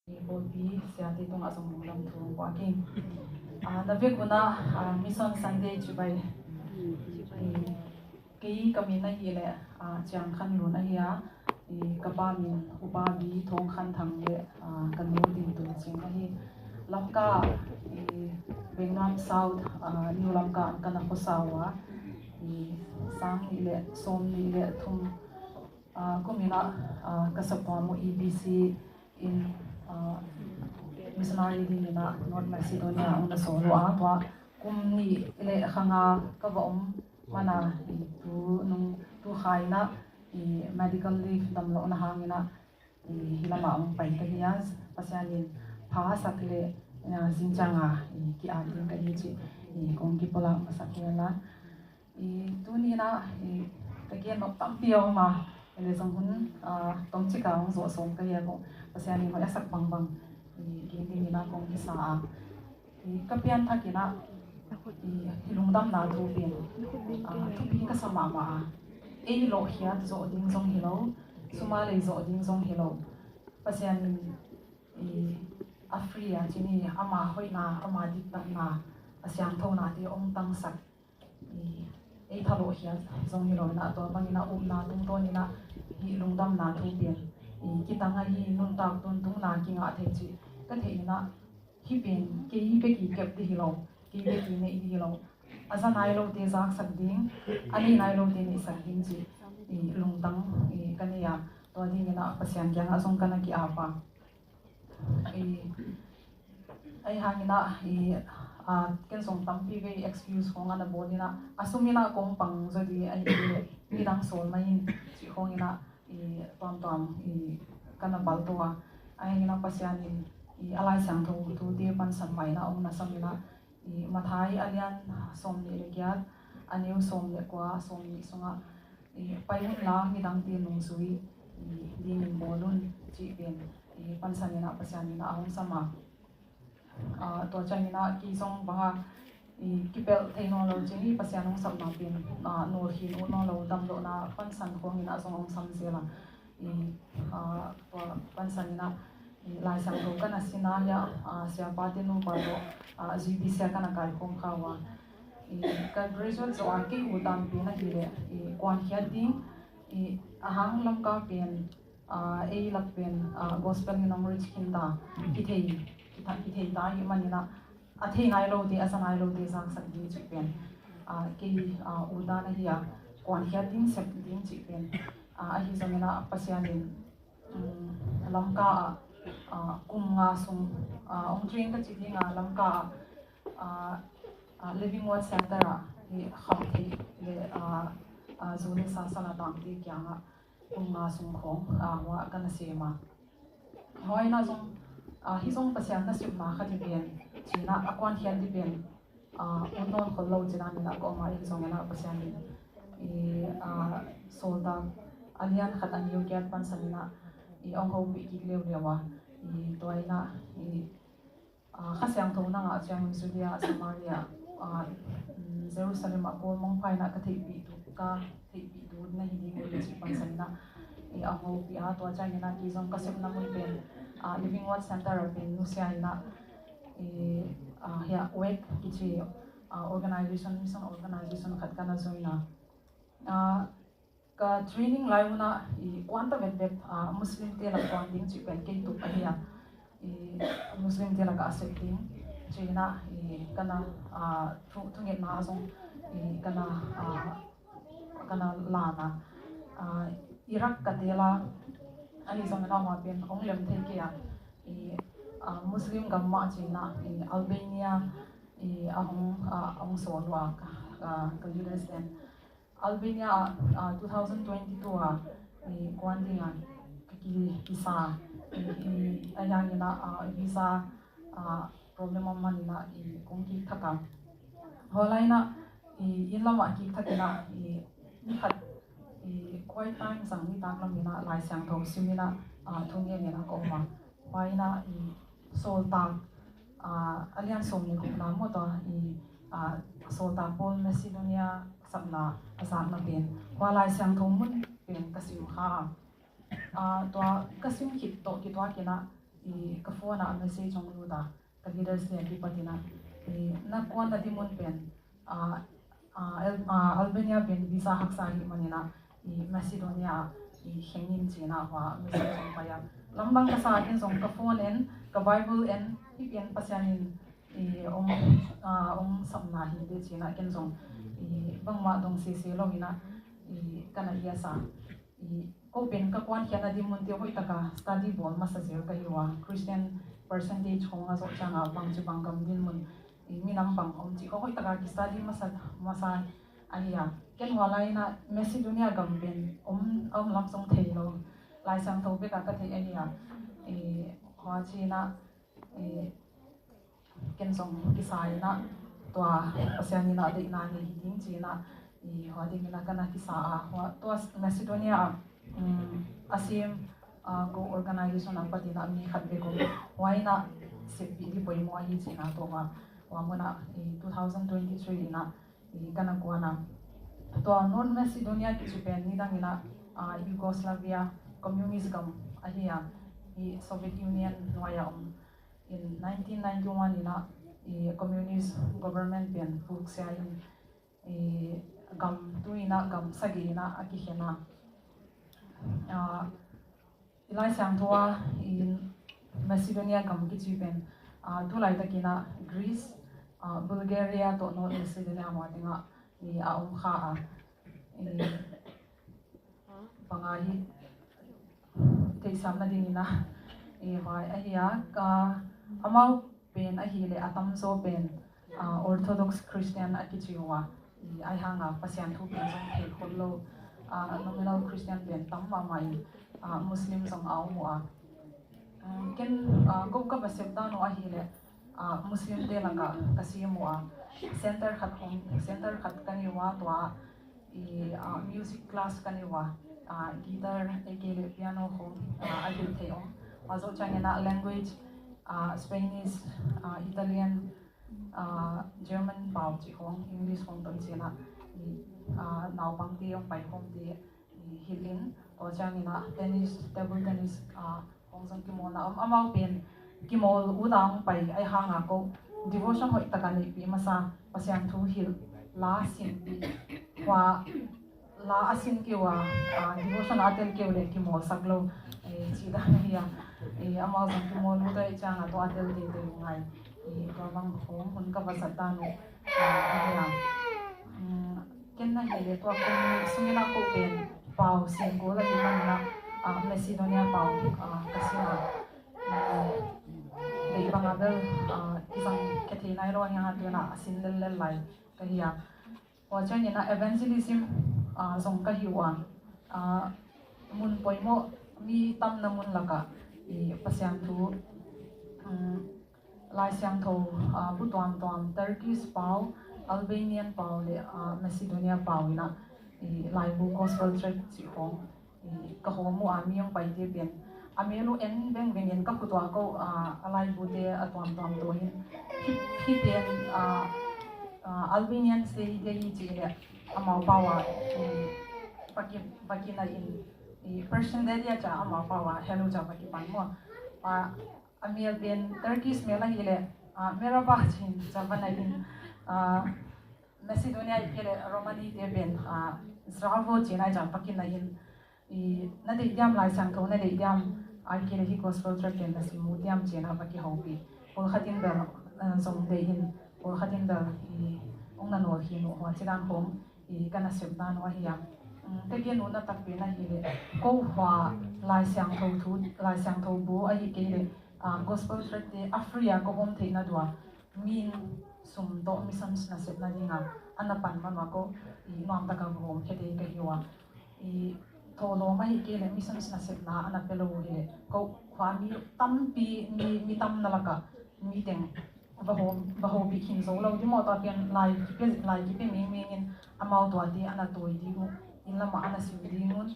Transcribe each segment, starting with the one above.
Bolpi siati tung asong munglam thung waking navik una mission Sunday chubai ki kami na hi le chang khan lu na hi kapa min upa bi thong khan thang le kanu din tu ching na hi lamka Vietnam South New Lamka kana khosawa sang ni le som ni le thum kumina kasapwa mo EBC in missionary din na North Macedonia ang nasolo wa kumni ile khanga kavom mana tu nung tu khaina medical leave damlo na hangina hilama ang paitagiyas pasyanin pha sakle zinjanga ki atin ka ji kong ki pola masakela tu ni na tagian nok tampio ma ele song hun tong chika ang zo som ka ya ko pasyanin ma sak bang bang kini na kong isa kapian thakina hilungdam na thupin thupin ka sama ma lo hiat zo ding zong hilo sumale zo ding zong hilo pasyan afria chini ama hoina ama dikta na asyang thona ti ong tang sak thalo hiat zong hilo na to bangina na tung to ni na hilungdam na thupin kitanga hi nun tak tun tung na kinga thechi ka theina hipin ke be ki kep de hilo ke be ki ne i hilo asa nai lo te zak sak ding ani nai lo te ni sak ding ji lung tang kania to ding na pasyan kyang asong kana ki apa ai hangina ken song tampi ve excuse honga na bodina asumina kong pang zo di ai ni dang sol mai chi hongina tom kana baltoa ai na pasyanin alai sang thu te pan san mai na ong na samina mathai alian som ni le kyat aniu som le kwa som ni songa paihun la mi dang ti nung sui din bolun chi ben pan sanina pasyanina ong sama to chanina ki song banga kipel technology ni pasyanong sam na pin no hi no lo dam lo na pan san khong ina song ong sam sela to pan sanina lai sang ro kana sinaya sia pati no paro gb sia kana kai khom khawa ka graduate so ki utam pe na hile kwan khia ding ahang lam ka pen lak pen gospel ni nong rich kinda ki thei ta hi manina athei ngai lo te asa ngai lo te sang sak ding chi pen ki uda na hiya kwan khia ding sep ding chi pen hi zamena pasyanin lamka kumnga sung ong train ka chiti nga lamka living word center khamthi le zone sa sana tang ti kya nga kumnga sung khong wa kana sema hoina sung hi sung pasyan na sip ma khati ben china akwan hian di ben unon kholo china ni na ko ma hi sung na pasyan ni solda alian khat an yu kyan pan sanina ong ho bi ki lew lewa toina khasyang thona nga chang Judea Samaria Jerusalem apol mong paina ka thei bi tu ka thei bi tu na hi ding le chi pan sanina ong ho bi to chang na ki jong ka sep na mun pen living word center pen nu sia ina ya wek ki chi organization mission organization khat kana joina ka training lai una kwanta vet muslim te la kwan ding chi pen ke tu ahia muslim te la ka accepting china kana thunge na song kana lana Iraq ka tela ani song na ma pen ong lem the ke ya muslim gamma china Albania ong so wa ka leaders then Albania 2022 kwantinga ki visa ayangina visa problem manina kongki thaka holaina inlama ki thakina ni khat quite time sang ni taklamina lai sang thong simina thunge ni na ko ma paina solta alian somni ko na mo to solta pol Macedonia sabna asan na pen walai sang thong mun pen kasim kha to kasim khit to kitwa kina ka phone na message ong luda ka leaders ne ki patina na kuan na dimun pen Albania pen visa haksa hi manina Macedonia hengin china wa message ong paya lambang ka sa akin song ka phone en ka Bible en ipian pasyanin om samna hindi china ken song bangma dong sisi lo ina kana yasa open ka kwan hian adi mun te hoi taka study bol masazir ka hiwa Christian percentage khonga so changa bangchu bangam din mun minam bang om chi ko hoi taka ki study masa ania ken walai na Macedonia gamben om lam song theilo lai sang tho be ka the ania hwa chi na ken song ki sai na tua pasiani na de na ni ding chi na hwa ding na kana ki sa hwa to Macedonia asim go organization ang pati na mi khatbe ko why na sepi di boy mo ahi china to wa mona 2023 na kana ko na to North Macedonia ki Japan ni dang ina Yugoslavia communism ahia Soviet Union waya in 1991 ina communist government pen fuksya gam tuina gam sagina akihena ilai sang thoa in Macedonia gam ki chipen tu lai takina Greece Bulgaria to North Macedonia ma tinga kha pangai te samna dinina hoi ahia ka amau pen ahile atam so pen Orthodox Christian akichiwa ai hanga pasyan thu pen song the kholo nominal Christian pen tamma mai Muslim song au mua ken go ka basep da no ahile Muslim te langa kasimua center khat kaniwa twa music class kaniwa guitar ekele piano ho ahil theo mazo changena language Spanish Italian German pau chi hong English hong ton chena naw bang ti yong pai hong ti hilin o changena tennis table tennis hong sang ki mona amau pen ki mol udang pai ai hanga ko devotion hoi takani pi masa pasyang thu hil la sin pi wa la asin ki wa devotion atel ke ule ki mol saglo chida hiya amau sang ki mol utai changa to atel de de ngai bang hong hun ka basata no hiya ken na hele to ko sumina ko pen pau sin ko la di manna Macedonia pau kasina dei bangabel isang kathina ro yang atuna asin lel lai kahiya o chang ina evangelism song kahiwa mun poimo mi tam na mun laka pasyang thu lai siang tho butuam Turkish pau Albanian pau le Macedonia pau ina lai bu gospel church chi hong ka homu ami yung pai te pen amelu en beng yen ka putwa ko alai bu te atwam to hin hi pen Albanian se de yi chi le amau pawa paki na in person area cha amau pawa hello cha paki pan mo amel ben Turkish mela hile merhaba chin chabana in Macedonia hile Romani de ben Zdravo china jam pakin na in na de diam lai sang tho na de diam ai hile hi gospel church en si mu diam china paki hopi ol khatin da song de hin ol khatin da ong na no hi no wa chidan hom kana sebda no hiya tege no na tak pe na hile ko hwa lai sang tho bu ai ke le gospel church de Afria ko hom theina dua min sum do missions na set na dinga anapan manwa ko nom ta ka hom khete ka hiwa tholo ma hi ke le missions na set na anapelo he ko khwa mi tampi mi tam na laka mi teng baho bi khin zo lo di mo ta ken lai ki pe mi in amau to di ana toi di mu in lama ana sim di mun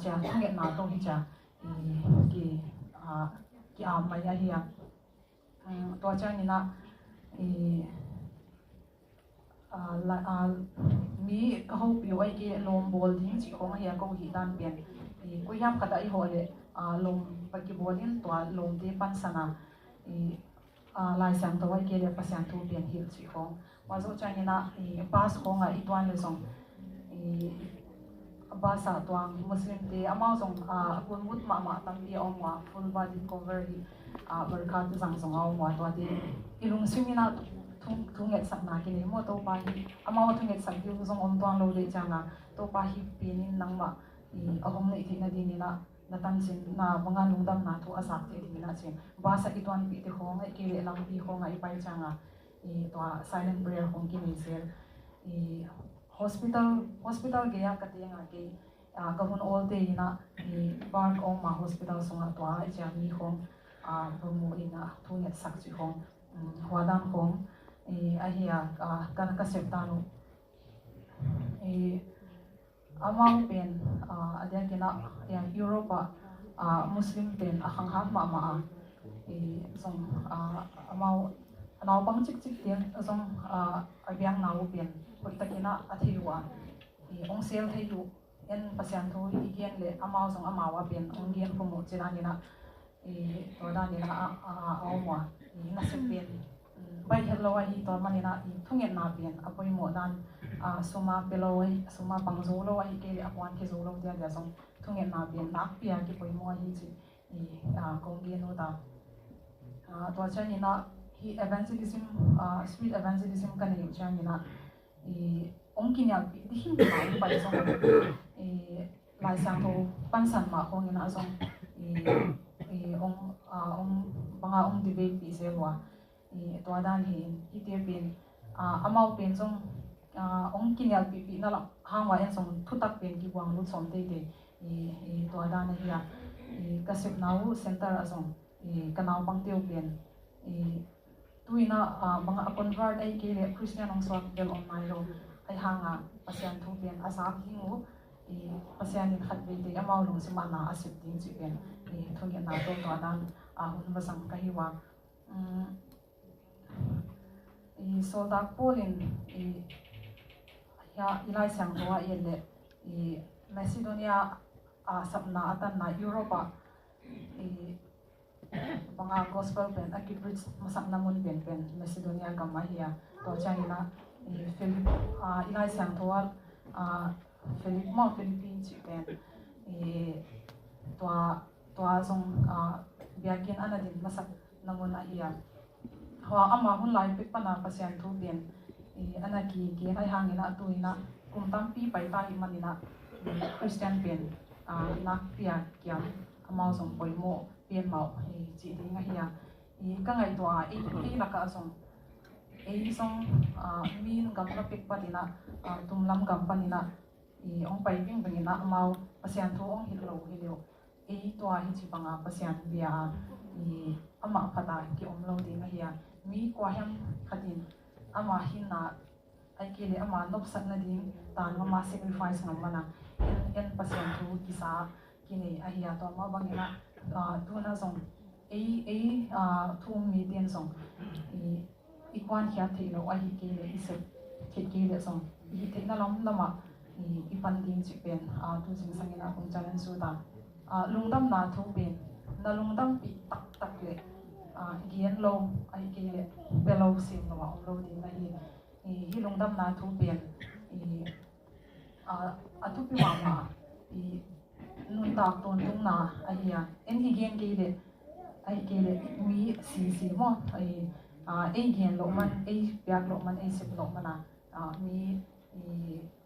cha nge na to hi cha ki maya hiya to cha ni na mi ka ho pi wai ki lom bol ding chi khong hiya ko hi dan pen ko yam khata I hole lom pakibolin tua lom de pansana lai sang to ai kele pasian tu bian hil chi hong wazo chanina pas honga itwan le song basa tuang muslim te amao song punmut ma tampi omwa full body cover hi berkat sang song omwa to de ilung simina thunget sakna kini mo to pa hi amao thunget sak yu song om tuang lo de changa to pa hi pinin nangma ahom nei thina dinina natan sin na mga lungdam na to asak te dinina sin basa itwan pi te hong ai kele lang pi hong ai pai changa to silent prayer hong kini sel hospital gaya katenga ke kahun all day na park oma hospital songa to ai chami hong bumu ina thunget sak chi hong hwadan hong ahia kan ka septanu amang pen adia kina yang Europa Muslim pen ahang ha ma song amau naw pang chik tiang song abiang naw pen putakina athiwa ong sel thayu en pasyan tho igen le amau song amawa pen ong gen pumu chiranina todanina awma nasipin bai hello hi to manina thungen na pen apoi mo dan suma peloi suma pangzo lo ai ke apwan ke zo lo dia song thungen na pen nak pia ki poi mo hi chi kongge no da to chanina hi evangelism street evangelism kan ni chanina ongkinya di him ma pai song lai sang tho pansan ma hongina song ong banga ong debate pi sewa to adan hi ite pen amau pen song ong kinyal pi na la hangwa en song thutak pen ki wang lu som te to adan hi kasip nau center asong kanau pang teu pen tuina banga convert ai ke le christian ong swak bel online ro ai hanga pasian thu pen asak hingu pasian in khat be te amau lu sima na asip ting chi pen thong na to adan hun basang kahiwa soldak polin ya ilai sang towa yelle Macedonia sapna atan na Europa banga gospel pen akibrit masak namun pen Macedonia gamahia to changina Philip ilai sang towa Philippines chi pen toa song biakin anadin masak namun ahia hawa ama hun lai pek pana pasian thu ben anaki ke hai hangina tuina kumtam pi pai ta hi manina christian pen nak pia kyam amao song poimo pen mau chi dinga hiya ka ngai to laka song song min gam la pek panina tumlam gam panina ong pai ping bangina amao pasian thu ong hilo to hi chi panga pasian bia ama phata ki omlo dinga hiya mi kwa hem khatin ama hinna ai kele ama nop sakna ding tan ma sacrifice ngamana en pasien thu kisa kini ahia to ma bangina tuna song thu mi den song ikwan khia thilo ai kele ise kele song thina lam lama ipan ding chi pen tu jing sangina kum chalan su da lungdam na thu pen na lungdam pi tak le gian lo ai ke belo sim no lo din na hi lungdam na thu pen atu pi ma nun tak ton tung na ai en hi gen ke le mi si mo ai gen lo man ai piak lo man ai sip lo mana mi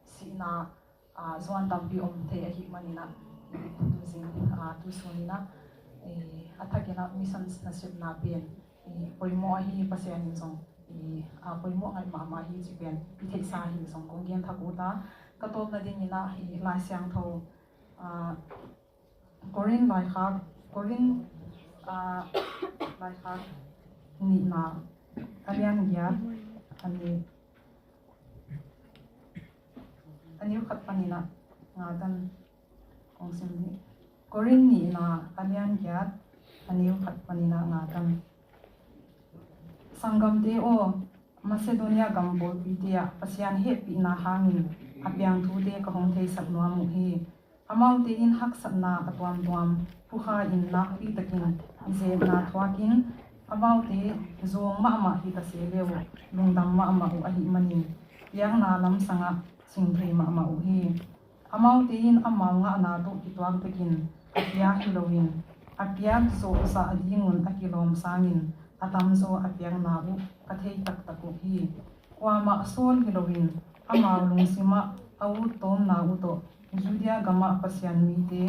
si na zwan tam pi om the hi manina tu sing tu sunina athakena missions na sip na pen poimo hi pasian song poimo ngai ma hi chi pen pi thei sa hi song kong gen thakuta ka top na ding ina hi lai siang tho korin lai khak ni na alian ya ani khat panina ngadan kong sim ni korin ni na alian ya ani khat panina ngadan sangam de o Macedonia gambol pitia pasian he pi na hangin apiang thu de ka hong thei sak no mu hi amau te in hak satna atuam tuam puha in na ri takin je na thwakin amau te zong ma hi ta se lewo lungdam ma u ahi manin yang na lam sanga singthei ma u hi amau te in amau nga na tu kitwang takin apia hilowin apia so sa adingun akilom sangin atam zo apiang na u kathei tak taku hi kwama sol hilowin amau lungsima au tom na u to judia gama pasian mi te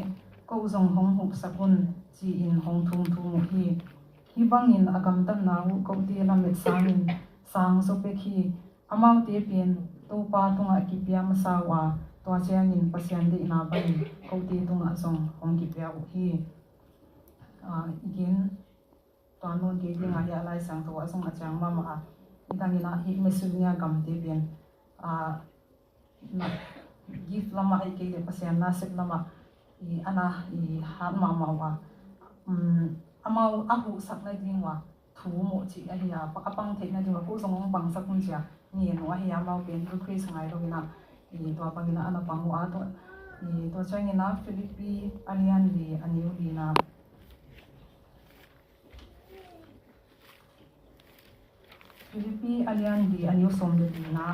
ko zong hong hu sakun chi in hong thum thum hi hibangin agam tan na u ko te la met sangin sang so pe khi amau te pen to pa tunga ki pia masawa to chiangin pasian de na ban ko te tunga zong hong ki pia u hi again to non ke dinga ya lai sang to asong achang ma ma idangina hi mesunya gam te pen na gift lama ai ke le pasian na sep lama I ana I hat ma wa amau ahu sak na dingwa thu mo chi a hiya pakapang the na dingwa ko song pang sak kun sia ni no a hiya mau pen ru kri sangai ro ina I to pangina ana pangu a to I to changina Philippi alian li aniu li na Philippi alian li aniu som de na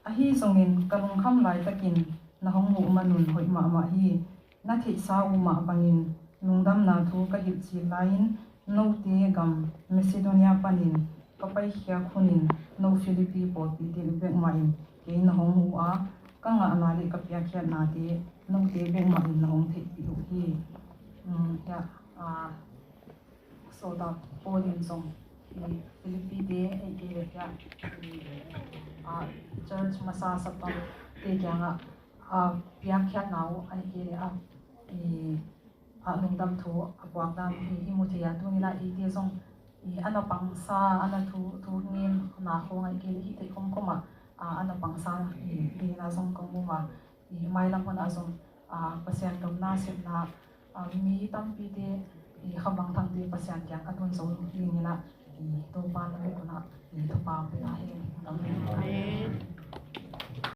ahi songin kalung kham lai takin na hong mu manun hoi ma hi na thei sa u ma bangin lungdam na thu ka hil chi lain no te gam Macedonia panin kapai khia khunin no Philippi pol pi te bek mai ke na hong mu a ka nga na le ka pya khia na te no te bek mai na hong thei pi u hi ya so da polin song Philippi de ai ke le ya church masa sapam te kyanga pia khya nau ai ke lungdam thu apwak dam hi imuthia tu ni la I te song ana pangsa ana thu ngin na ho ngai ke hi te kom koma ana pangsa hi na song kom ma mai lam na song pasian kam na sip na mi tam pi te khabang thang te pasian kyang atun so ni na to pa na ko na to pa pe na he